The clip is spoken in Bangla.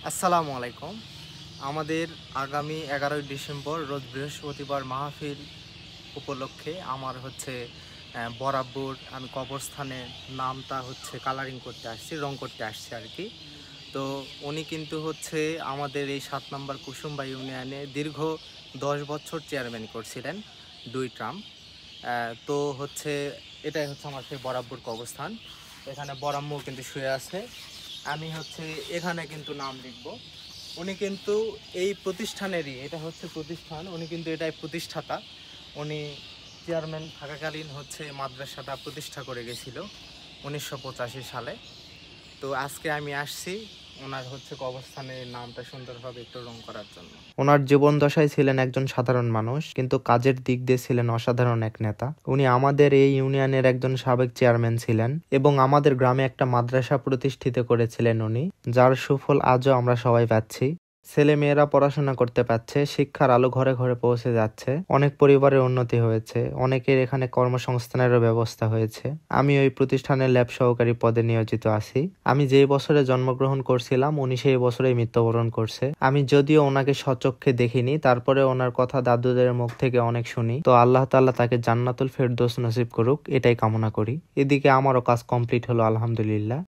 আসসালামু আলাইকুম। আমাদের আগামী 11ই ডিসেম্বর রোজ বৃহস্পতিবার মাহফিল উপলক্ষে আমার বরাবর আমি কবরস্থানের নামটা কালারিং করতে আসছি, রং করতে আসছি আর কি। তো উনি কিন্তু আমাদের এই 7 নম্বর কুসুমবা ইউনিয়নে দীর্ঘ 10 বছর চেয়ারম্যান করছিলেন, 2 টার্ম। তো এটাই আমার সেই বরাবর কবরস্থান। এখানে বরাম্মু কিন্তু শুয়ে আছে। আমি এখানে কিন্তু নাম লিখব। উনি কিন্তু এই প্রতিষ্ঠানেরই, এটা প্রতিষ্ঠান, উনি কিন্তু এটাই প্রতিষ্ঠাতা। উনি চেয়ারম্যান থাকাকালীন মাদ্রাসাটা প্রতিষ্ঠা করে গেছিল 1985 সালে। তো আজকে আমি আসছি ওনার কবরস্থানের নামটা সুন্দরভাবে একটু রং করার জন্য। ওনার জীবন দশায় ছিলেন একজন সাধারণ মানুষ, কিন্তু কাজের দিক দিয়ে ছিলেন অসাধারণ এক নেতা। উনি আমাদের এই ইউনিয়নের একজন সাবেক চেয়ারম্যান ছিলেন এবং আমাদের গ্রামে একটা মাদ্রাসা প্রতিষ্ঠিত করেছিলেন উনি, যার সুফল আজও আমরা সবাই পাচ্ছি। ছেলে মেয়েরা পড়াশোনা করতে পারছে, শিক্ষার আলো ঘরে ঘরে পৌঁছে যাচ্ছে, অনেক পরিবারের উন্নতি হয়েছে, অনেকের এখানে কর্মসংস্থানেরও ব্যবস্থা হয়েছে। আমি ওই প্রতিষ্ঠানের ল্যাব সহকারী পদে নিয়োজিত আছি। আমি যেই বছরে জন্মগ্রহণ করছিলাম উনি সেই বছরেই মৃত্যুবরণ করছে। আমি যদিও ওনাকে সচক্ষে দেখিনি, তারপরে ওনার কথা দাদুদের মুখ থেকে অনেক শুনি। তো আল্লাহ তাআলা তাকে জান্নাতুল ফেরদৌস নসিব করুক, এটাই কামনা করি। এদিকে আমারও কাজ কমপ্লিট হলো আলহামদুলিল্লাহ।